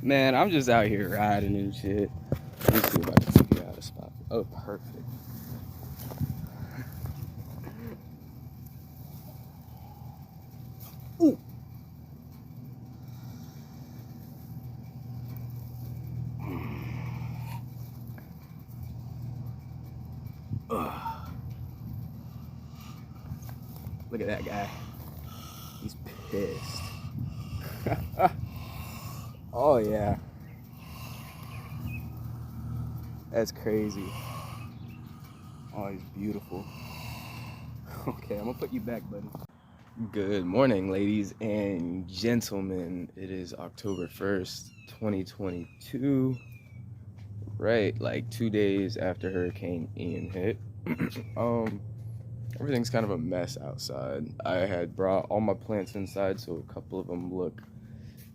Man, I'm just out here riding and shit. Let me see if I can figure out a spot. Oh, perfect. Ooh. Ugh. Look at that guy. He's pissed. Oh, yeah. That's crazy. Oh, he's beautiful. Okay, I'm gonna put you back, buddy. Good morning, ladies and gentlemen. It is October 1st, 2022. Right, like 2 days after Hurricane Ian hit. um, Everything's kind of a mess outside. I had brought all my plants inside, so a couple of them look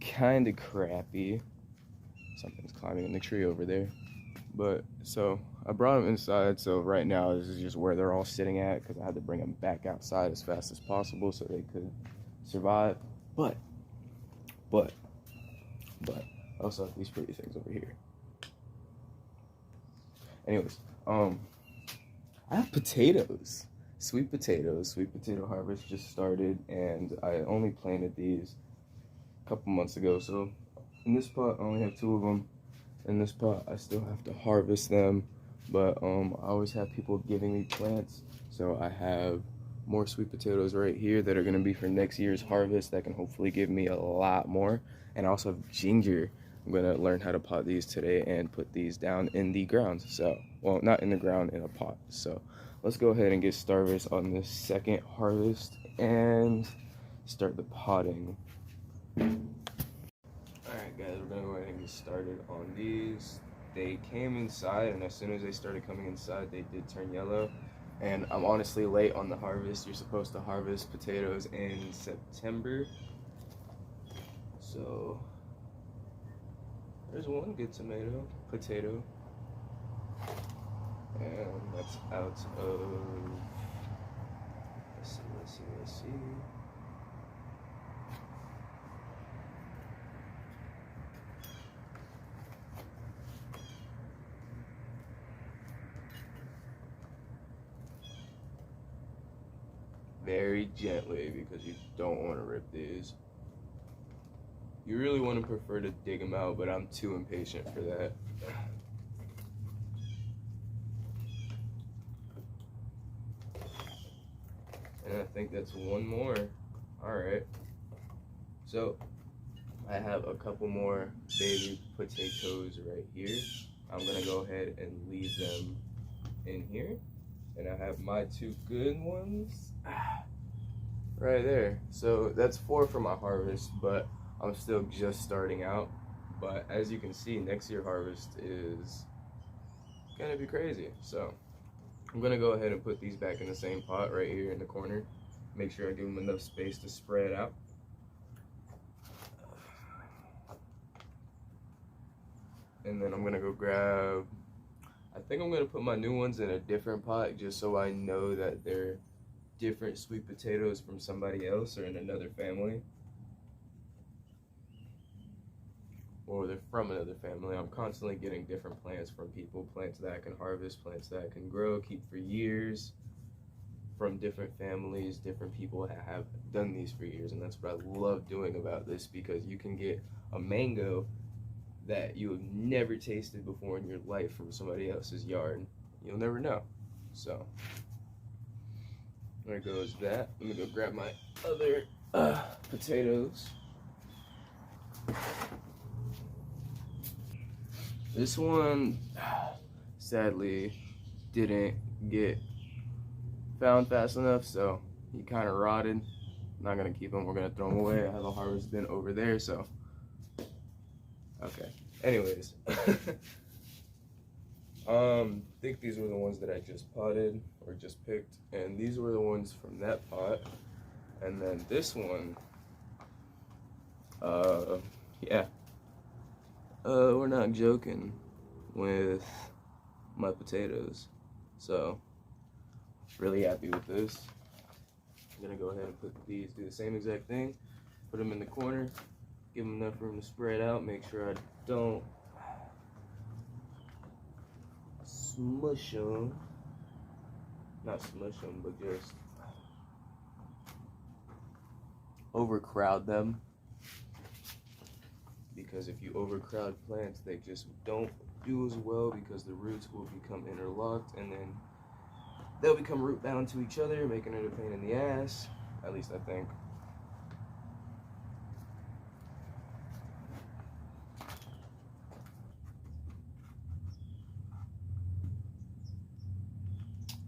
kind of crappy. Something's climbing in the tree over there. But so I brought them inside, so right now this is just where they're all sitting at because I had to bring them back outside as fast as possible so they could survive. But, but, I also have these pretty things over here. Anyways, I have potatoes. Sweet potatoes. Sweet potato harvest just started, and I only planted these a couple months ago. So in this pot, I only have two of them. In this pot, I still have to harvest them, but I always have people giving me plants. So I have more sweet potatoes right here that are gonna be for next year's harvest that can hopefully give me a lot more. And I also have ginger. I'm gonna learn how to pot these today and put these down in the ground. So, well, not in the ground, in a pot. So let's go ahead and get started on this second harvest and start the potting. Alright guys, we're gonna go ahead and get started on these. They came inside, and as soon as they started coming inside, they did turn yellow. And I'm honestly late on the harvest. You're supposed to harvest potatoes in September. So there's one good potato. And that's out of, let's see. Very gently because you don't want to rip these. You really want to prefer to dig them out, but I'm too impatient for that. And I think that's one more. Alright. So I have a couple more baby potatoes right here. I'm gonna go ahead and leave them in here. And I have my two good ones right there. So that's 4 for my harvest, but I'm still just starting out. But as you can see, next year harvest is gonna be crazy. So I'm gonna go ahead and put these back in the same pot right here in the corner. Make sure I give them enough space to spread out. And then I'm gonna go grab, I think I'm gonna put my new ones in a different pot just so I know that they're different sweet potatoes from somebody else or in another family. Or they're from another family. I'm constantly getting different plants from people, plants that I can harvest, plants that I can grow, keep for years, from different families, different people have done these for years. And that's what I love doing about this, because you can get a mango that you have never tasted before in your life from somebody else's yard. You'll never know. So there goes that. Let me go grab my other potatoes. This one sadly didn't get found fast enough, so he kind of rotted. I'm not gonna keep him. We're gonna throw him away. I have a harvest bin over there, so okay. Anyways, I think these were the ones that I just potted or just picked, and these were the ones from that pot. And then this one, yeah, we're not joking with my potatoes, so really happy with this. I'm gonna go ahead and put these, do the same exact thing, put them in the corner, Give them enough room to spread out. Make sure I don't smush them. Not smush them, but just overcrowd them. Because if you overcrowd plants, they just don't do as well because the roots will become interlocked and then they'll become root bound to each other, making it a pain in the ass. At least I think.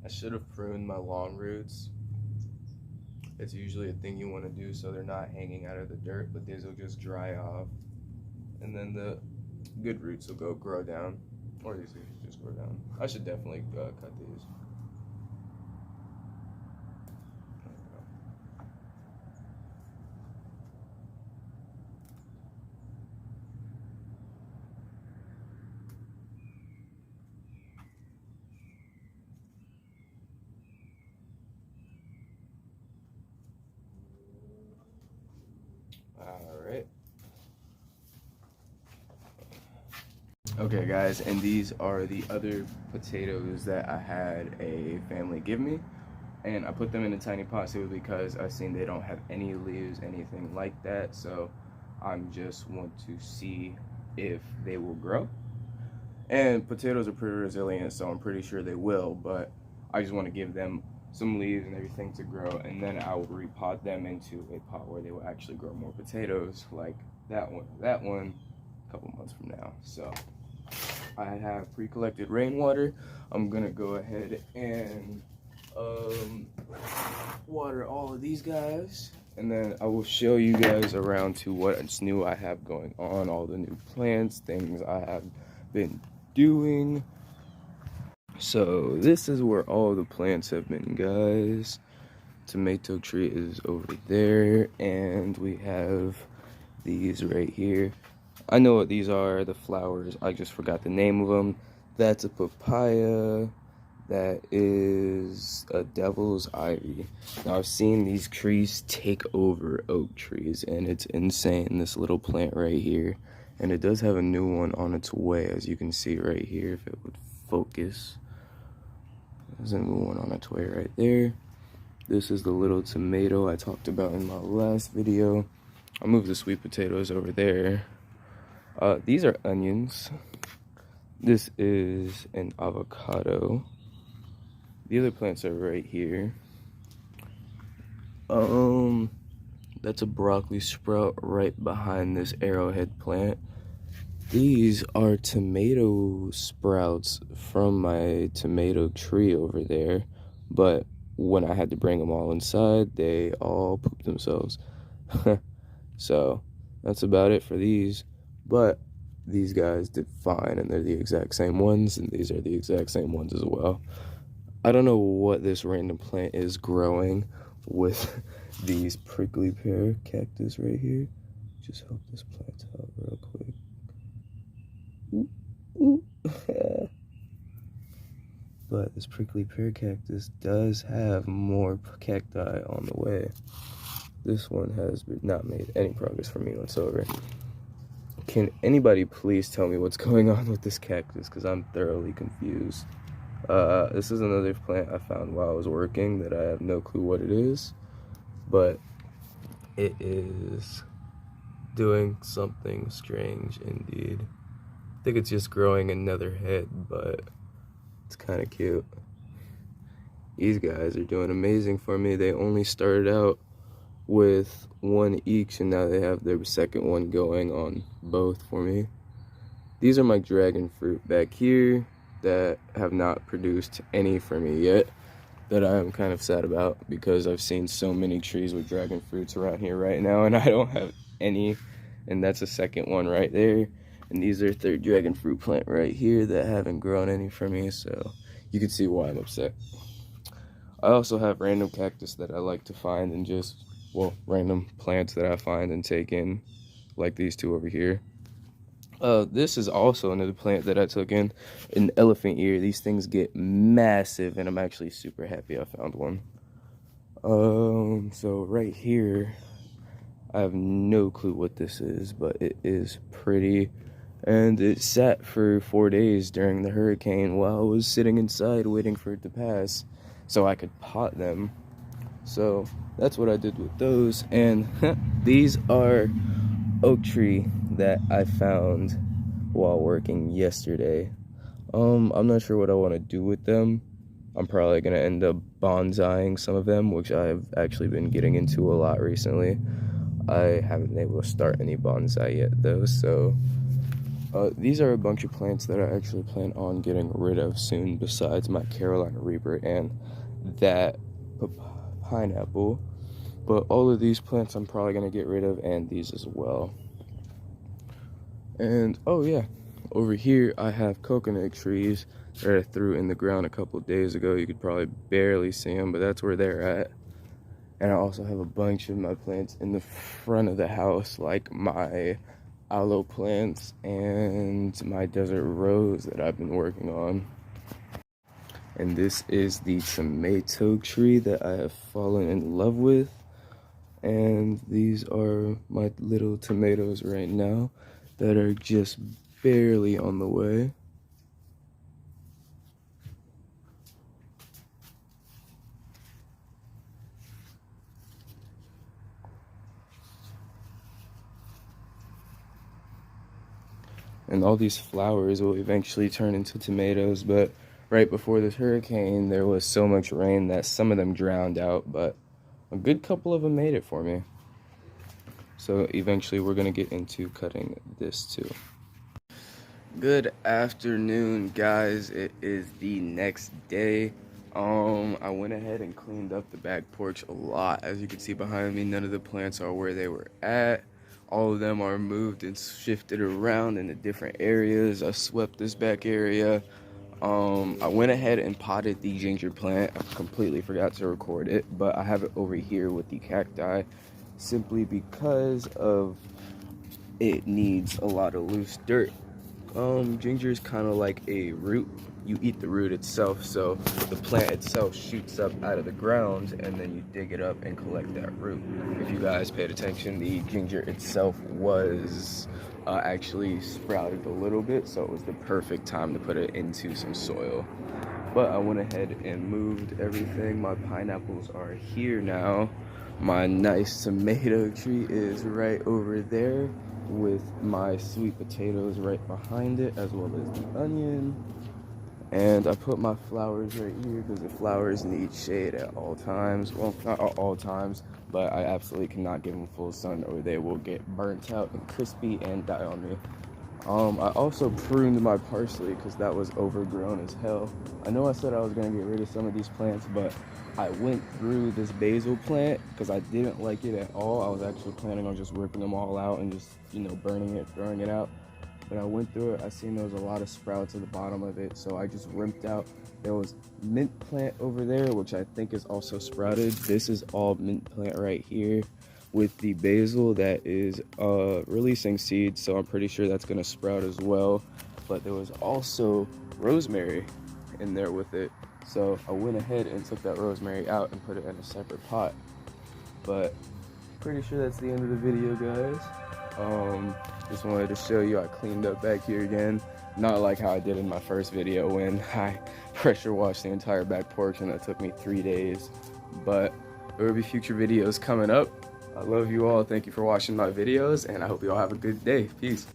I should have pruned my long roots. It's usually a thing you want to do so they're not hanging out of the dirt, but these will just dry off. And then the good roots will grow down. Or these will just grow down. I should definitely cut these. Alright. Okay guys, and these are the other potatoes that I had a family give me. And I put them in a tiny pot simply because I've seen they don't have any leaves, anything like that. So I just want to see if they will grow. And potatoes are pretty resilient, so I'm pretty sure they will, but I just want to give them some leaves and everything to grow, and then I will repot them into a pot where they will actually grow more potatoes, like that one a couple months from now. So I have pre-collected rainwater. I'm gonna go ahead and water all of these guys, and then I will show you guys around to what's new I have going on, all the new plants, things I have been doing. So this is where all the plants have been, guys. Tomato tree is over there, and we have these right here. I know what these are, the flowers. I just forgot the name of them. That's a papaya. That is a devil's ivy. Now I've seen these trees take over oak trees, and it's insane, this little plant right here. And it does have a new one on its way, as you can see right here, if it would focus. There's a new one on its way right there. This is the little tomato I talked about in my last video. I'll move the sweet potatoes over there. These are onions. This is an avocado. The other plants are right here. That's a broccoli sprout right behind this arrowhead plant. These are tomato sprouts from my tomato tree over there, but when I had to bring them all inside, they all pooped themselves. So that's about it for these, but these guys did fine, and they're the exact same ones, and these are the exact same ones as well. I don't know what this random plant is growing with these prickly pear cactus right here. Just help this plant out real quick. But this prickly pear cactus does have more cacti on the way. This one has not made any progress for me whatsoever. Can anybody please tell me what's going on with this cactus, because I'm thoroughly confused. This is another plant I found while I was working that I have no clue what it is, but it is doing something strange indeed. I think it's just growing another head, but it's kind of cute. These guys are doing amazing for me. They only started out with one each, and now they have their second one going on both for me. These are my dragon fruit back here that have not produced any for me yet, that I am kind of sad about, because I've seen so many trees with dragon fruits around here right now, and I don't have any. And that's a second one right there. And these are third dragon fruit plant right here that haven't grown any for me, so you can see why I'm upset. I also have random cactus that I like to find, and just, well, random plants that I find and take in, like these two over here. This is also another plant that I took in, an elephant ear. These things get massive, and I'm actually super happy I found one. So right here, I have no clue what this is, but it is pretty. And it sat for 4 days during the hurricane while I was sitting inside waiting for it to pass so I could pot them. So that's what I did with those. And these are oak tree that I found while working yesterday. I'm not sure what I want to do with them. I'm probably gonna end up bonsaiing some of them, which I've actually been getting into a lot recently. I haven't been able to start any bonsai yet though, so these are a bunch of plants that I actually plan on getting rid of soon, besides my Carolina Reaper and that pineapple. But all of these plants I'm probably gonna get rid of, and these as well. And oh yeah, over here I have coconut trees that I threw in the ground a couple of days ago. You could probably barely see them, but that's where they're at. And I also have a bunch of my plants in the front of the house, like my aloe plants and my desert rose that I've been working on. And this is the tomato tree that I have fallen in love with. And these are my little tomatoes right now that are just barely on the way. And all these flowers will eventually turn into tomatoes, but right before this hurricane, there was so much rain that some of them drowned out, but a good couple of them made it for me. So eventually we're gonna get into cutting this too. Good afternoon, guys. It is the next day. I went ahead and cleaned up the back porch a lot. As you can see behind me, none of the plants are where they were at. All of them are moved and shifted around into different areas. I swept this back area. I went ahead and potted the ginger plant. I completely forgot to record it, but I have it over here with the cacti simply because of it needs a lot of loose dirt. Ginger is kind of like a root. You eat the root itself, so the plant itself shoots up out of the ground, and then you dig it up and collect that root. If you guys paid attention, the ginger itself was actually sprouted a little bit, so it was the perfect time to put it into some soil. But I went ahead and moved everything. My pineapples are here now. My nice tomato tree is right over there, with my sweet potatoes right behind it, as well as the onion. And I put my flowers right here because the flowers need shade at all times. Well, not at all times, but I absolutely cannot give them full sun or they will get burnt out and crispy and die on me. I also pruned my parsley because that was overgrown as hell. I know I said I was going to get rid of some of these plants, but I went through this basil plant because I didn't like it at all. I was actually planning on just ripping them all out and just, burning it, throwing it out. But I went through it, I seen there was a lot of sprouts at the bottom of it, so I just ripped out. There was mint plant over there, which I think is also sprouted. This is all mint plant right here with the basil that is releasing seeds, so I'm pretty sure that's gonna sprout as well. But there was also rosemary in there with it, so I went ahead and took that rosemary out and put it in a separate pot. But pretty sure that's the end of the video, guys. Just wanted to show you I cleaned up back here again. Not like how I did in my first video when I pressure washed the entire back porch and that took me 3 days. But there will be future videos coming up. I love you all. Thank you for watching my videos, and I hope you all have a good day. Peace.